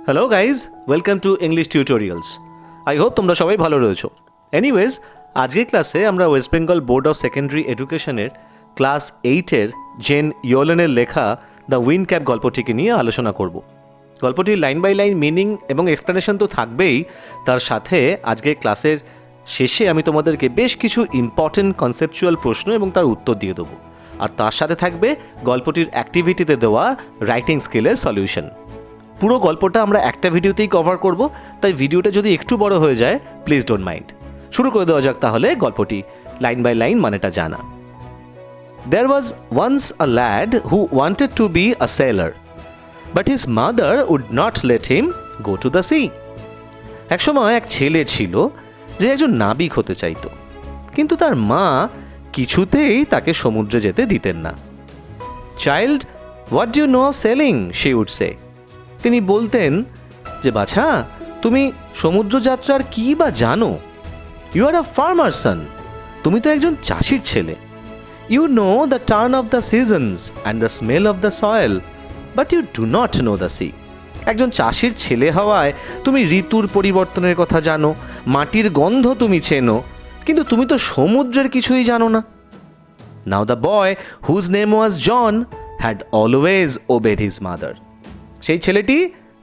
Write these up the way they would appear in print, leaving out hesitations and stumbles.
Hello guys, welcome to English tutorials. I hope তোমরা সবাই ভালো রয়েছো। এনিওয়েজ, আজকের ক্লাসে আমরা West Bengal board of secondary এডুকেশনের ক্লাস 8-এর জেন ইয়োলেনের লেখা দ্য উইন্ড ক্যাপ গল্পটিকে নিয়ে আলোচনা করব। গল্পটির লাইন বাই লাইন মিনিং এবং এক্সপ্লেনেশন তো থাকবেই, তার সাথে আজকের ক্লাসের শেষে আমি তোমাদেরকে বেশ কিছু ইম্পর্টেন্ট কনসেপচুয়াল প্রশ্ন এবং তার উত্তর দিয়ে দেবো। আর তার সাথে থাকবে গল্পটির অ্যাক্টিভিটিতে দেওয়া রাইটিং স্কিলের সলিউশন। পুরো গল্পটা আমরা একটা ভিডিওতেই কভার করব, তাই ভিডিওটা যদি একটু বড় হয়ে যায় প্লিজ ডোন্ট মাইন্ড। শুরু করে দেওয়া যাক তাহলে গল্পটি লাইন বাই লাইন মানেটা জানা। There was once a lad who wanted to be a sailor, but his mother would not let him go to the sea. একসময় এক ছেলে ছিল যে একজন নাবিক হতে চাইতো, কিন্তু তার মা কিছুতেই তাকে সমুদ্রে যেতে দিতেন না। Child, what do you know of sailing? She would say. তিনি বলতেন যে বাছা, তুমি সমুদ্রযাত্রার কী বা জানো? ইউ আর আ ফার্মার সন, তুমি তো একজন চাষির ছেলে। You know the turn of the seasons and the smell of the soil, but you do not know the sea. একজন চাষির ছেলে হওয়ায় তুমি ঋতুর পরিবর্তনের কথা জানো, মাটির গন্ধ তুমি চেনো, কিন্তু তুমি তো সমুদ্রের কিছুই জানো না। Now the boy whose name was John had always obeyed his mother. সেই ছেলেটি,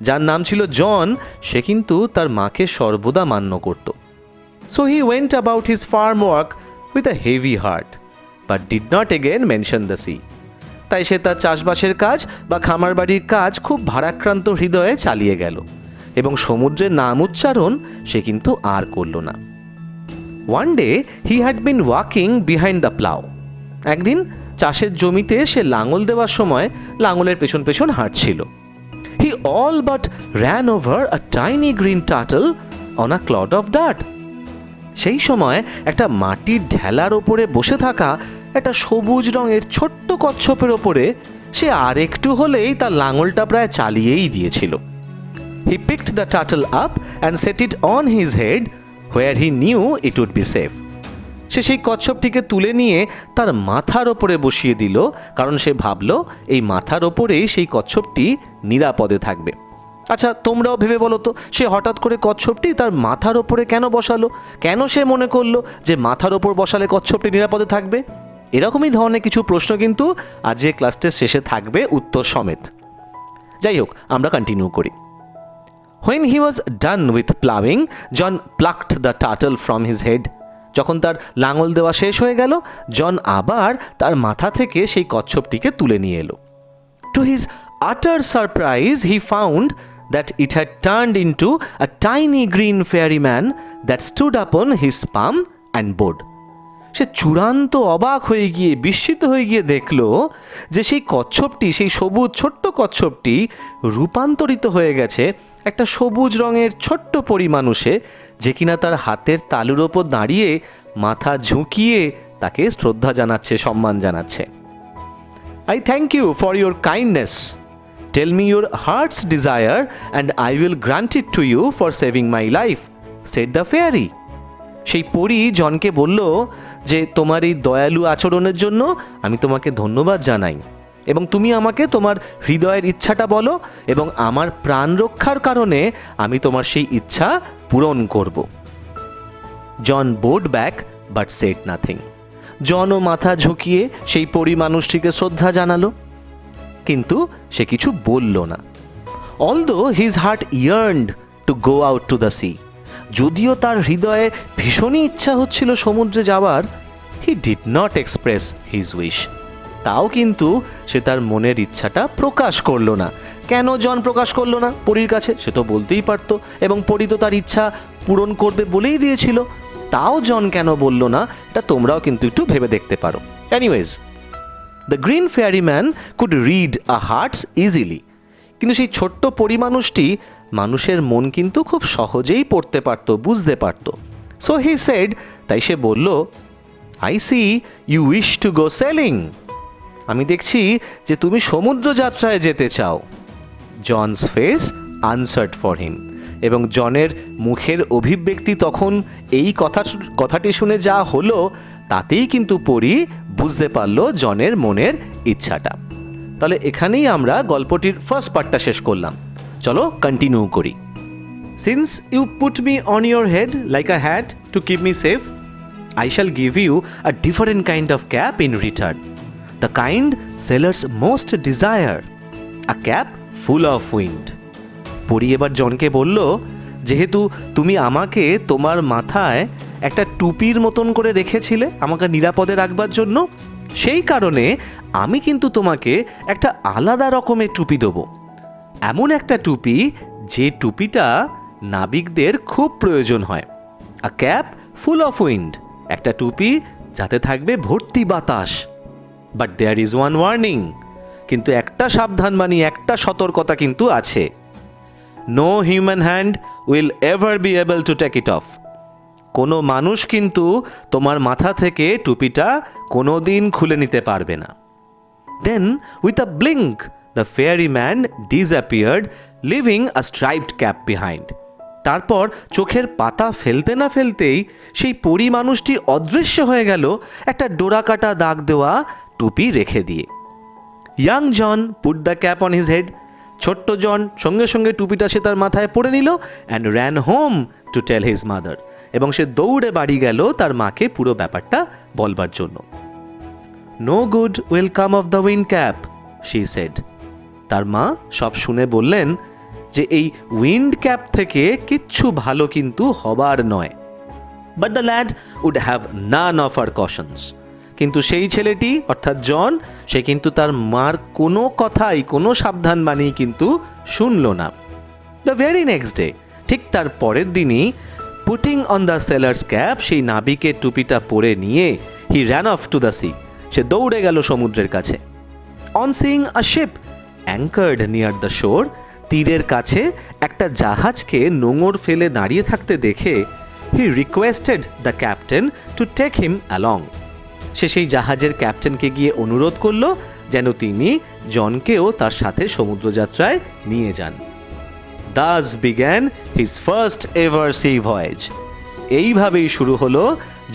যার নাম ছিল জন, সে কিন্তু তার মাকে সর্বদা মান্য করত। So he went about his farm work with a heavy heart, but did not again mention the sea. তাই সে তার চাষবাসের কাজ বা খামার বাড়ির কাজ খুব ভারাক্রান্ত হৃদয়ে চালিয়ে গেল, এবং সমুদ্রের নাম উচ্চারণ সে কিন্তু আর করল না। One day he had been walking behind the plough. একদিন চাষের জমিতে সে লাঙল দেওয়ার সময় লাঙলের পেছন পেছন হাঁটছিল। He all but ran over a tiny green turtle on a clod of dirt. সেই সময় একটা মাটির ঢেলার ওপরে বসে থাকা একটা সবুজ রঙের ছোট্ট কচ্ছপের ওপরে সে আর একটু হলেই তার লাঙলটা প্রায় চালিয়েই দিয়েছিল। He picked the turtle up and set it on his head where he knew it would be safe. সে সেই কচ্ছপটিকে তুলে নিয়ে তার মাথার ওপরে বসিয়ে দিল, কারণ সে ভাবল এই মাথার ওপরেই সেই কচ্ছপটি নিরাপদে থাকবে। আচ্ছা, তোমরাও ভেবে বলো তো, সে হঠাৎ করে কচ্ছপটি তার মাথার ওপরে কেন বসালো? কেন সে মনে করলো যে মাথার ওপর বসালে কচ্ছপটি নিরাপদে থাকবে? এরকমই ধরনের কিছু প্রশ্ন কিন্তু আজকে ক্লাসটির শেষে থাকবে উত্তর সমেত। যাই হোক, আমরা কন্টিনিউ করি। When he was done with plowing, John plucked the turtle from his head. যখন তার লাঙল দেওয়া শেষ হয়ে গেল, জন আবার তার মাথা থেকে সেই কচ্ছপটিকে তুলে নিয়ে এলো। To his utter surprise he found that it had turned into a tiny green fairy man that stood upon his palm and bowed. সে চূড়ান্ত অবাক হয়ে গিয়ে, বিস্মিত হয়ে গিয়ে দেখল যে সেই কচ্ছপটি, সেই সবুজ ছোট্ট কচ্ছপটি রূপান্তরিত হয়ে গেছে একটা সবুজ রঙের ছোট্ট পরিমানুষে, যে কিনা তার হাতের তালুর ওপর দাঁড়িয়ে মাথা ঝুঁকিয়ে তাকে শ্রদ্ধা জানাচ্ছে, সম্মান জানাচ্ছে। I thank you for your kindness, tell me your heart's desire and I will grant it to you for saving my life, said the fairy. সেই পরী জনকে বলল যে তোমার এই দয়ালু আচরণের জন্য আমি তোমাকে ধন্যবাদ জানাই, এবং তুমি আমাকে তোমার হৃদয়ের ইচ্ছাটা বলো, এবং আমার প্রাণ রক্ষার কারণে আমি তোমার সেই ইচ্ছা পূরণ করব। John bowed back but said nothing. জনও মাথা ঝুঁকিয়ে সেই পরী মানুষটিকে শ্রদ্ধা জানালো, কিন্তু সে কিছু বলল না। Although his heart yearned to go out to the sea, যদিও তার হৃদয়ে ভীষণই ইচ্ছা হচ্ছিল সমুদ্রে যাওয়ার, he did not express his wish. তাও কিন্তু সে তার মনের ইচ্ছাটা প্রকাশ করলো না। কেন জন প্রকাশ করলো না পরীর কাছে? সে তো বলতেই পারতো, এবং পরী তো তার ইচ্ছা পূরণ করবে বলেই দিয়েছিল। তাও জন কেন বলল না, এটা তোমরাও কিন্তু একটু ভেবে দেখতে পারো। Anyways, the green fairy man could read a hearts easily. কিন্তু সেই ছোট্ট পরিমানুষটি মানুষের মন কিন্তু খুব সহজেই পড়তে পারত, বুঝতে পারত। সো হি সেড, তাই সে বলল, I see you wish to go sailing. আমি দেখছি যে তুমি সমুদ্র যাত্রায় যেতে চাও। John's face answered for him, এবং জনের মুখের অভিব্যক্তি তখন এই কথাটি শুনে যা হলো তাতেই কিন্তু পরী বুঝতে পারলো জনের মনের ইচ্ছাটা। তাহলে এখানেই আমরা গল্পটির ফার্স্ট পার্টটা শেষ করলাম। চলো কন্টিনিউ করি। Since you put me on your head like a hat to keep me safe, I shall give you a different kind of cap in return. The kind sailors most desire. A cap full of wind. পরি এবার জনকে বলল, যেহেতু তুমি আমাকে তোমার মাথায় একটা টুপির মতন করে রেখেছিলে আমাকে নিরাপদে রাখবার জন্য, সেই কারণে আমি কিন্তু তোমাকে একটা আলাদা রকমের টুপি দেবো। এমন একটা টুপি যে টুপিটা নাবিকদের খুব প্রয়োজন হয়। A cap full of wind, একটা টুপি যাতে থাকবে ভর্তি বাতাস। But there is one warning, কিন্তু একটা সাবধানবাণী, একটা সতর্কতা কিন্তু আছে। No human hand will ever be able to take it off. কোনো মানুষ কিন্তু তোমার মাথা থেকে টুপিটা কোনো দিন খুলে নিতে পারবে না। Then with a blink the fairy man disappeared, leaving a striped cap behind. তারপর চোখের পাতা ফেলতে না ফেলতেই সেই পরী মানুষটি অদৃশ্য হয়ে গেল একটা ডোরাকাটা দাগ দেওয়া টুপি রেখে দিয়ে। Young John put the cap on his head. ছোট্ট জন সঙ্গে সঙ্গে টুপিটা সে তার মাথায় পরে নিল and ran home to tell his mother, এবং সে দৌড়ে বাড়ি গেল তার মাকে পুরো ব্যাপারটা বলবার জন্য। No good will come of the wind cap, she said. তার মা সব শুনে বললেন যে এই উইন্ড ক্যাপ থেকে কিচ্ছু ভালো কিন্তু হবার নয়। But the lad would have none of her cautions. কিন্তু সেই ছেলেটি অর্থাৎ জন, সে কিন্তু তার মার কোনো কথাই, কোনো সাবধানবাণী কিন্তু শুনল না। দ্য ভেরি নেক্সট ডে, ঠিক তার পরের দিনই, putting on the sailor's cap, সেই নাবিকের টুপিটা পরে নিয়ে he ran off to the sea, সে দৌড়ে গেল সমুদ্রের কাছে। On seeing a ship anchored near the shore, তীরের কাছে একটা জাহাজকে নোঙর ফেলে দাঁড়িয়ে থাকতে দেখে he requested the captain to take him along. সে সেই জাহাজের ক্যাপ্টেনকে গিয়ে অনুরোধ করল যেন তিনি জনকেও তার সাথে সমুদ্রযাত্রায় নিয়ে যান। Thus began his first ever sea voyage. এইভাবেই শুরু হলো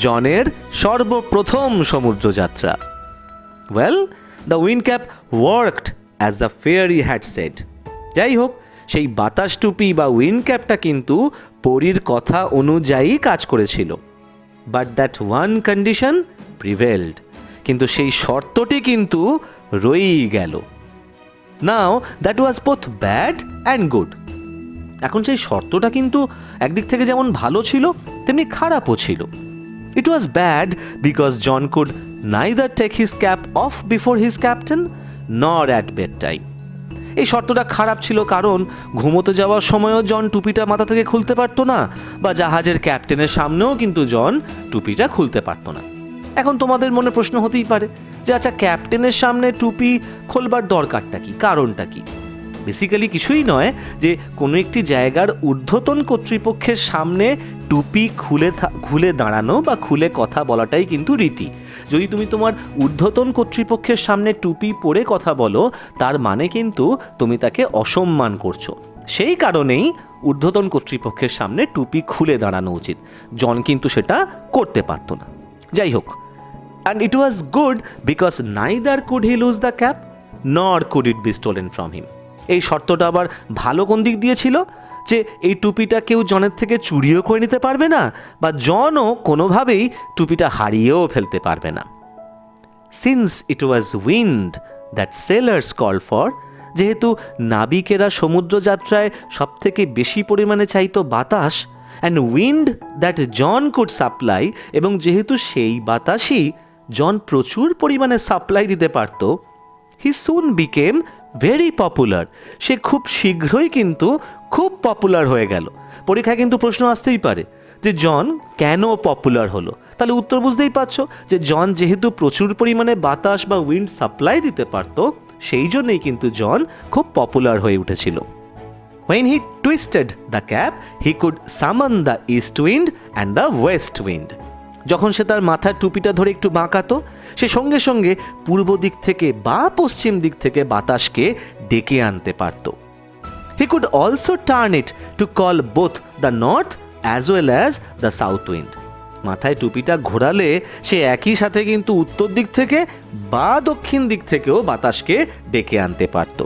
জনের সর্বপ্রথম সমুদ্রযাত্রা। Well, the wind cap worked as the fairy had said. যাই হোক, সেই বাতাস টুপি বা উইন্ড ক্যাপটা কিন্তু পরীর কথা অনুযায়ী কাজ করেছিল। But that one condition prevailed, কিন্তু সেই শর্তটি কিন্তু রয়েই গেল। Now that was both bad and good. এখন সেই শর্তটা কিন্তু একদিক থেকে যেমন ভালো ছিল তেমনি খারাপও ছিল। It was bad because John could neither take his cap off before his captain nor at bed time. এই শর্তটা খারাপ ছিল কারণ ঘুমোতে যাওয়ার সময়ও জন টুপিটা মাথা থেকে খুলতে পারতো না, বা জাহাজের ক্যাপ্টেনের সামনেও কিন্তু জন টুপিটা খুলতে পারতো না। এখন তোমাদের মনে প্রশ্ন হতেই পারে যে আচ্ছা, ক্যাপ্টেনের সামনে টুপি খোলবার দরকারটা কি, কারণটা কি? বেসিক্যালি কিছুই নয় যে কোনো একটি জায়গার ঊর্ধ্বতন কর্তৃপক্ষের সামনে টুপি খুলে দাঁড়ানো বা খুলে কথা বলাটাই কিন্তু রীতি। যদি তুমি তোমার ঊর্ধ্বতন কর্তৃপক্ষের সামনে টুপি পরে কথা বলো, তার মানে কিন্তু তুমি তাকে অসম্মান করছো। সেই কারণেই ঊর্ধ্বতন কর্তৃপক্ষের সামনে টুপি খুলে দাঁড়ানো উচিত। জন কিন্তু সেটা করতে পারতো না। যাই হোক, and it was good because neither could he lose the cap nor could it be stolen from him. এই শর্তটা আবার ভালো কোন দিক দিয়ে ছিল যে এই টুপিটা কেউ জনের থেকে চুরিও করে নিতে পারবে না, বা জনও কোনোভাবেই টুপিটা হারিয়েও ফেলতে পারবে না। Since it was wind that sailors called for, যেহেতু নাবিকেরা সমুদ্রযাত্রায় সব থেকে বেশি পরিমাণে চাইতো বাতাস, and wind that John could supply, এবং যেহেতু সেই বাতাসই জন প্রচুর পরিমাণে সাপ্লাই দিতে পারত, he soon became very popular. সে খুব শীঘ্রই কিন্তু খুব পপুলার হয়ে গেল। পরীক্ষায় কিন্তু প্রশ্ন আসতেই পারে যে জন কেন পপুলার হলো, তাহলে উত্তর বুঝতেই পারছো যে জন যেহেতু প্রচুর পরিমাণে বাতাস বা উইন্ড সাপ্লাই দিতে পারত, সেই জন্যই কিন্তু জন খুব পপুলার হয়ে উঠেছিল। When he twisted the cap, he could summon the east wind and the west wind. যখন সে তার মাথার টুপিটা ধরে একটু বাঁকাতো, সে সঙ্গে সঙ্গে পূর্ব দিক থেকে বা পশ্চিম দিক থেকে বাতাসকে ডেকে আনতে পারত। He could also turn it to call both the north as well as the south wind. মাথায় টুপিটা ঘোরালে সে একই সাথে কিন্তু উত্তর দিক থেকে বা দক্ষিণ দিক থেকেও বাতাসকে ডেকে আনতে পারত।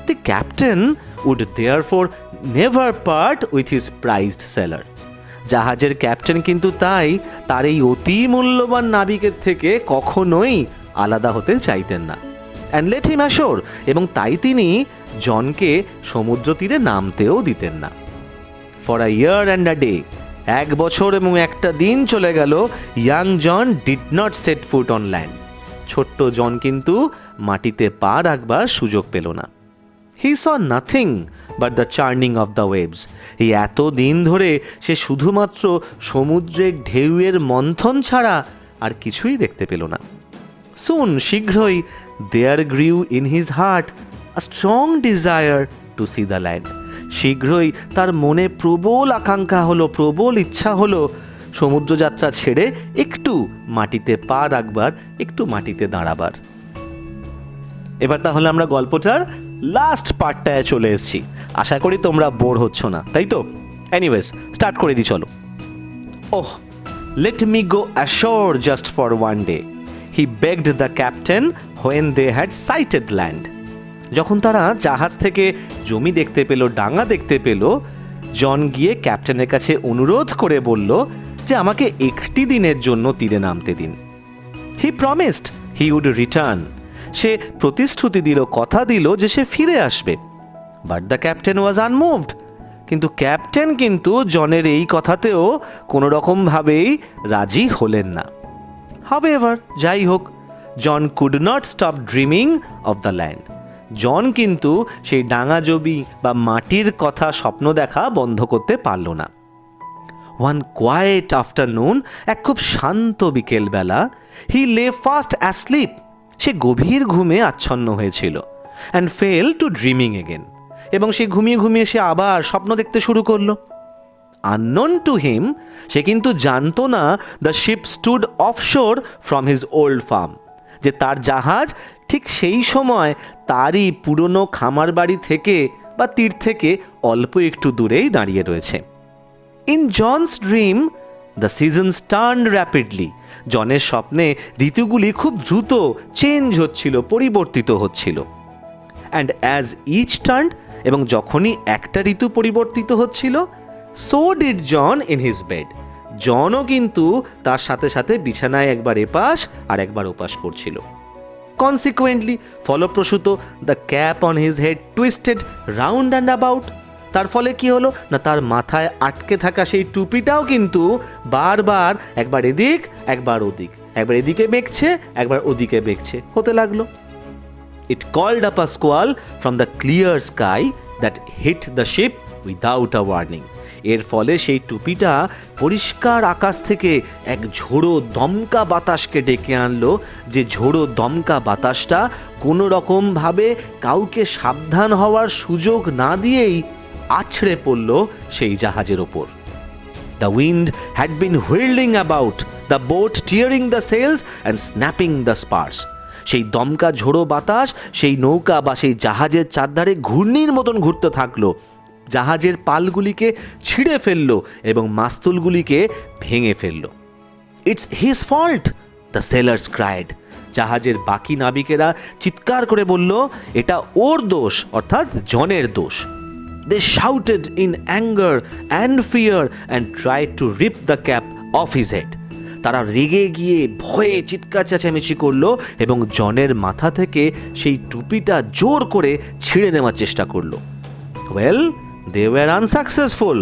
The captain would therefore never part with his prized sailor. জাহাজের ক্যাপ্টেন কিন্তু তাই তার এই অতি মূল্যবান নাবিকের থেকে কখনোই আলাদা হতে চাইতেন না। অ্যান্ড লেট হিম অ্যাশোর, এবং তাই তিনি জনকে সমুদ্র তীরে নামতেও দিতেন না। For a year and a day, 1 বছর এবং একটা দিন চলে গেল, young John did not set foot on land. ছোট্ট জন কিন্তু মাটিতে পা রাখবার সুযোগ পেল না। He saw nothing but the churning of the waves. এই এত দিন ধরে সে শুধুমাত্র সমুদ্রের ঢেউয়ের মন্থন ছাড়া আর কিছুই দেখতে পেল না। সুন, শীঘ্রই, there grew in his heart a strong desire to see the land. শীঘ্রই তার মনে প্রবল আকাঙ্ক্ষা হলো, প্রবল ইচ্ছা হলো সমুদ্রযাত্রা ছেড়ে একটু মাটিতে পা রাখবার, একটু মাটিতে দাঁড়াবার। এবার তাহলে আমরা গল্পটার লাস্ট পার্টটায় চলে এসেছি। আশা করি তোমরা বোর হচ্ছ না, তাই তো? এনিওয়েজ, স্টার্ট করে দিই চলো। Oh, let me go ashore just for one day, he begged the captain when they had sighted land. যখন তারা জাহাজ থেকে জমি দেখতে পেল, ডাঙা দেখতে পেল, জন গিয়ে ক্যাপ্টেনের কাছে অনুরোধ করে বলল যে আমাকে একটি দিনের জন্য তীরে নামতে দিন। হি প্রমিসড হি উড রিটার্ন। সে প্রতিশ্রুতি দিল, কথা দিল যে সে ফিরে আসবে। But the captain was unmoved. কিন্তু ক্যাপ্টেন কিন্তু জনের এই কথাতেও কোনো রকমভাবেই রাজি হলেন না। হাউএভার, যাই হোক, John could not stop dreaming of the land. John কিন্তু সেই ডাঙা জমি বা মাটির কথা স্বপ্ন দেখা বন্ধ করতে পারল না। ওয়ান কোয়াইট আফটারনুন, এক খুব শান্ত বিকেলবেলা, হি লে ফাস্ট অ্যাসলিপ। সে গভীর ঘুমে আচ্ছন্ন হয়েছিল। And fail to dreaming again. এবং সে ঘুমিয়ে ঘুমিয়ে সে আবার স্বপ্ন দেখতে শুরু করলো। আননোন টু হিম, সে কিন্তু জানতো না the ship stood offshore from his old farm, যে তার জাহাজ ঠিক সেই সময় তারই পুরনো খামার বাড়ি থেকে বা তীর থেকে অল্প একটু দূরেই দাঁড়িয়ে রয়েছে। In John's dream the seasons turned rapidly. জনের স্বপ্নে ঋতুগুলি খুব দ্রুত চেঞ্জ হচ্ছিল, পরিবর্তিত হচ্ছিল। অ্যান্ড অ্যাজ ইচ টার্নড, এবং যখনই একটা ঋতু পরিবর্তিত হচ্ছিল, so did John in his bed. জনও কিন্তু তার সাথে সাথে বিছানায় একবার এপাশ আর একবার ওপাশ করছিল। কনসিকুয়েন্টলি, ফলপ্রসূত, the cap on his head twisted round and about. তার ফলে কি হলো না, তার মাথায় আটকে থাকা সেই টুপিটাও কিন্তু বারবার একবার এদিক একবার ওদিক, একবার এদিকে বেঁকছে একবার ওদিকে বেঁকছে হতে লাগলো। It called up a squall from the clear sky that hit the ship without a warning. এর ফলে সেই টুপিটা পরিষ্কার আকাশ থেকে এক ঝোড়ো দমকা বাতাসকে ডেকে আনলো, যে ঝোড়ো দমকা বাতাসটা কোনো রকমভাবে কাউকে সাবধান হওয়ার সুযোগ না দিয়েই আছড়ে পড়ল সেই জাহাজের ওপর। The wind had been whirling about the boat, tearing the sails and snapping the spars. সেই দমকা ঝোড়ো বাতাস সেই নৌকা বা সেই জাহাজের চারধারে ঘূর্ণির মতন ঘুরতে থাকলো, জাহাজের পালগুলিকে ছিঁড়ে ফেললো এবং মাস্তুলগুলিকে ভেঙে ফেললো। It's his fault, the sailors cried. জাহাজের বাকি নাবিকেরা চিৎকার করে বলল, এটা ওর দোষ, অর্থাৎ জনের দোষ। They shouted in anger and fear and tried to rip the cap off his head. তারা রেগে গিয়ে ভয়ে চিৎকার চেঁচামেচি করলো এবং জনের মাথা থেকে সেই টুপিটা জোর করে ছিঁড়ে নেওয়ার চেষ্টা করলো। Well, they were unsuccessful,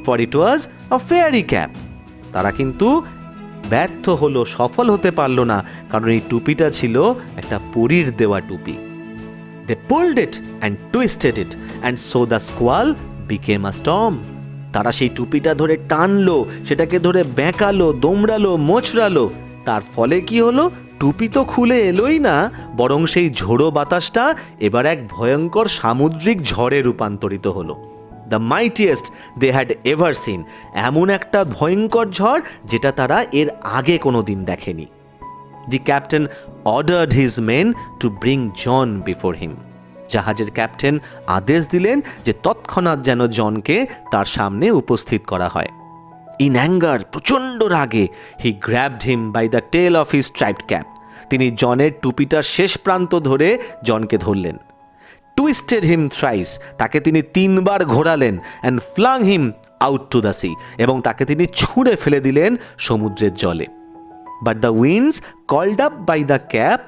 for it was a fairy cap. তারা কিন্তু ব্যর্থ হলো, সফল হতে পারলো না, কারণ এই টুপিটা ছিল একটা পরীর দেওয়া টুপি। They pulled it and twisted it, and so the squall became a storm. তারা সেই টুপিটা ধরে টানলো, সেটাকে ধরে বেঁকালো, দোমড়ালো, মোচড়ালো। তার ফলে কি হলো, টুপি তো খুলে এলোই না, বরং সেই ঝোড়ো বাতাসটা এবার এক ভয়ঙ্কর সামুদ্রিক ঝড়ে রূপান্তরিত হলো। The mightiest they had ever seen. এমন একটা ভয়ঙ্কর ঝড় যেটা তারা এর আগে কোনো দিন দেখেনি। The captain ordered his men to bring John before him. জাহাজের ক্যাপ্টেন আদেশ দিলেন যে তৎক্ষণাৎ যেন জনকে তার সামনে উপস্থিত করা হয়। ইন অ্যাঙ্গার, প্রচণ্ড রাগে, he grabbed him by the tail of his striped cap. তিনি জনের টুপিটার শেষ প্রান্ত ধরে জনকে ধরলেন। টুইস্টেড হিম থ্রাইস, তাকে তিনি 3 বার ঘোরালেন, and flung him out to the sea, এবং তাকে তিনি ছুঁড়ে ফেলে দিলেন সমুদ্রের জলে। But the winds called up by the cap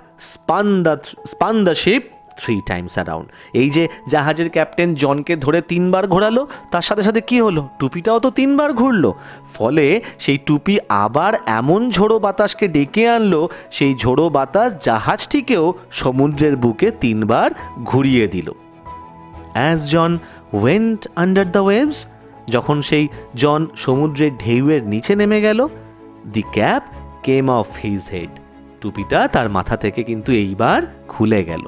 spun the ship 3 times around. এই যে জাহাজের ক্যাপ্টেন জনকে ধরে 3 বার ঘোরালো, তার সাথে সাথে কি হলো, টুপিটাও তো 3 বার ঘুরলো। ফলে সেই টুপি আবার এমন ঝোড়ো বাতাসকে ডেকে আনলো, সেই ঝোড়ো বাতাস জাহাজটিকেও সমুদ্রের বুকে 3 বার ঘুরিয়ে দিল। As John went under the waves, যখন সেই জন সমুদ্রের ঢেউয়ের নিচে নেমে গেল, the cap came off his head, টুপিটা তার মাথা থেকে কিন্তু এইবার খুলে গেল।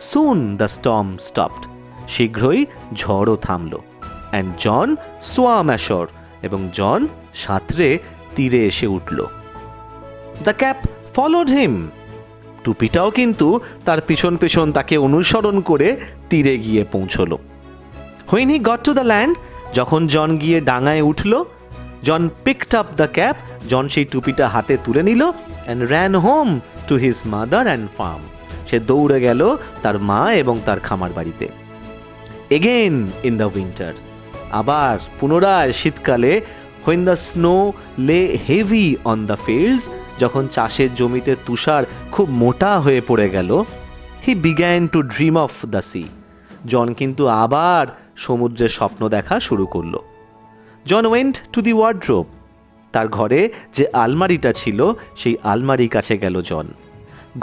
সুন দ্য স্টর্ম স্টপড, শীঘ্রই ঝড়ও থামল। অ্যান্ড জন সোয়াম অ্যাশোর, এবং জন সাঁতরে তীরে এসে উঠল। দ্য ক্যাপ ফলোড হিম, টুপিটাও কিন্তু তার পিছন পিছন তাকে অনুসরণ করে তীরে গিয়ে পৌঁছলো। When he got to the land, যখন জন গিয়ে ডাঙায় উঠল, John picked up the cap, John সেই টুপিটা হাতে তুলে নিল, and ran home to his mother and farm, সে দৌড়ে গেল তার মা এবং তার খামার বাড়িতে। এগেইন ইন দ্য উইন্টার, আবার পুনরায় শীতকালে, when the snow lay heavy on the fields, যখন চাষের জমিতে তুষার খুব মোটা হয়ে পড়ে গেল, he began to dream of the sea, জন কিন্তু আবার সমুদ্রের স্বপ্ন দেখা শুরু করলো। John went to the wardrobe, তার ঘরে যে আলমারিটা ছিল সেই আলমারির কাছে গেল John.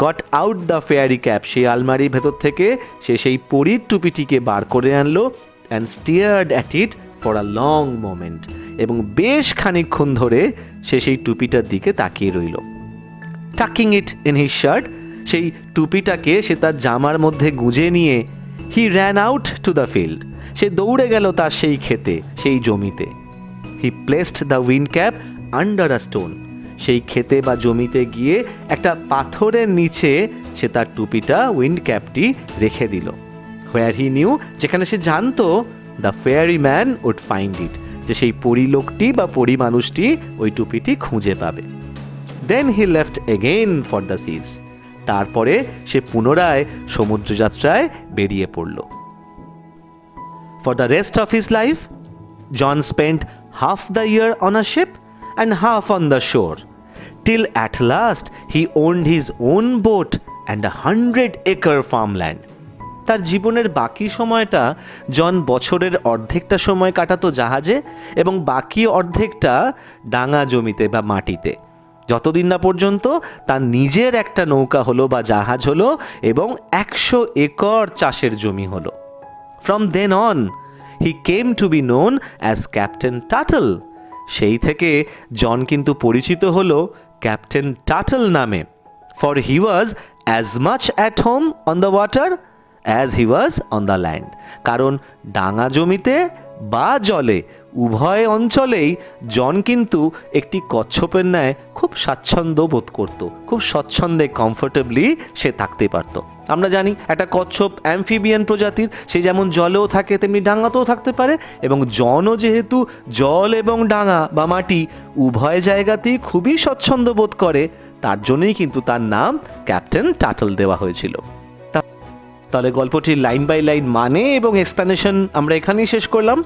Got out the fairy cap, সেই আলমারির ভেতর থেকে সে সেই পরীর টুপিটিকে বার করে আনলো, and steered at it for a long moment, এবং বেশ খানিকক্ষণ ধরে সে সেই টুপিটার দিকে তাকিয়ে রইল। Tucking it in his shirt, সেই টুপিটাকে সে তার জামার মধ্যে গুঁজে নিয়ে, he ran out to the field, সে দৌড়ে গেল তার সেই ক্ষেতে, সেই জমিতে। He placed the wind cap under a stone, সেই ক্ষেতে বা জমিতে গিয়ে একটা পাথরের নিচে সে তার টুপিটা, উইন্ড ক্যাপটি রেখে দিল। হোয়ার হি নিউ, যেখানে সে জানতো the fairy man would find it, যে সেই পরী লোকটি বা পরী মানুষটি ওই টুপিটি খুঁজে পাবে। Then he left again for the seas, তারপরে সে পুনরায় সমুদ্রযাত্রায় বেরিয়ে পড়ল। For the rest of his life, John spent half the year on a ship and half on the shore, till at last he owned his own boat and 100-acre farmland. তার জীবনের বাকি সময়টা জন বছরের অর্ধেকটা সময় কাটাতো জাহাজে, এবং বাকি অর্ধেকটা ডাঙা জমিতে বা মাটিতে, যতদিন না পর্যন্ত তার নিজের একটা নৌকা হলো বা জাহাজ হলো এবং 100 একর চাষের জমি হলো। From then on he came to be known as Captain Tuttle. সেই থেকে জন কিন্তু পরিচিত হলো ক্যাপ্টেন টাটল নামে। For he was as much at home on the water as he was on the land, কারণ ডাঙা জমিতে বা জলে উভয় অঞ্চলেই জন কিন্তু একটি কচ্ছপের ন্যায় খুব স্বাচ্ছন্দ্য বোধ করত, খুব স্বচ্ছন্দে কমফোর্টেবলি সে থাকতে পারত। আমরা জানি একটা কচ্ছপ অ্যামফিবিয়ান প্রজাতির, সে যেমন জলেও থাকে তেমনি ডাঙাতেও থাকতে পারে, এবং জনও যেহেতু জল এবং ডাঙা বা মাটি উভয় জায়গাতেই খুবই স্বচ্ছন্দ বোধ করে, তার জন্যই কিন্তু তার নাম ক্যাপ্টেন টাটল দেওয়া হয়েছিল। তাহলে গল্পটির লাইন বাই লাইন মানে এবং এক্সপ্লেনেশন আমরা এখানেই শেষ করলাম।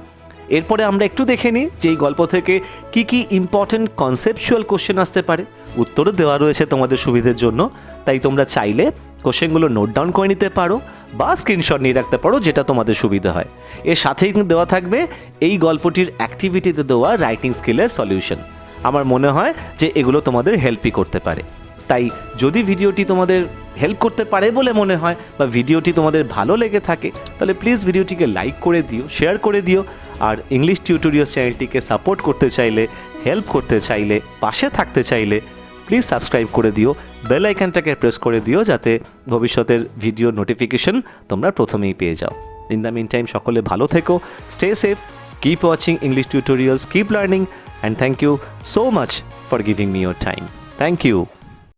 এরপরে আমরা একটু দেখে নিই যে এই গল্প থেকে কি কি ইম্পর্টেন্ট কনসেপচুয়াল কোশ্চেন আসতে পারে। উত্তরও দেওয়া রয়েছে তোমাদের সুবিধের জন্য, তাই তোমরা চাইলে কোশ্চেনগুলো নোট ডাউন করে নিতে পারো বা স্ক্রিনশট নিয়ে রাখতে পারো, যেটা তোমাদের সুবিধা হয়। এর সাথেই দেওয়া থাকবে এই গল্পটির অ্যাক্টিভিটিতে দেওয়া রাইটিং স্কিলের সলিউশন। আমার মনে হয় যে এগুলো তোমাদের হেল্পই করতে পারে। তাই যদি ভিডিওটি তোমাদের হেল্প করতে পারে বলে মনে হয় বা ভিডিওটি তোমাদের ভালো লেগে থাকে, তাহলে প্লিজ ভিডিওটিকে লাইক করে দিও, শেয়ার করে দিও। আর ইংলিশ টিউটোরিয়ালস চ্যানেলটিকে সাপোর্ট করতে চাইলে, হেল্প করতে চাইলে, পাশে থাকতে চাইলে প্লিজ সাবস্ক্রাইব করে দিও, বেল আইকনটাকে প্রেস করে দিও, যাতে ভবিষ্যতের ভিডিও নোটিফিকেশন তোমরা প্রথমেই পেয়ে যাও। ইন দ্য মিন টাইম সকলে ভালো থেকো, stay safe, keep watching English tutorials, keep learning, and thank you so much for giving me your time. Thank you.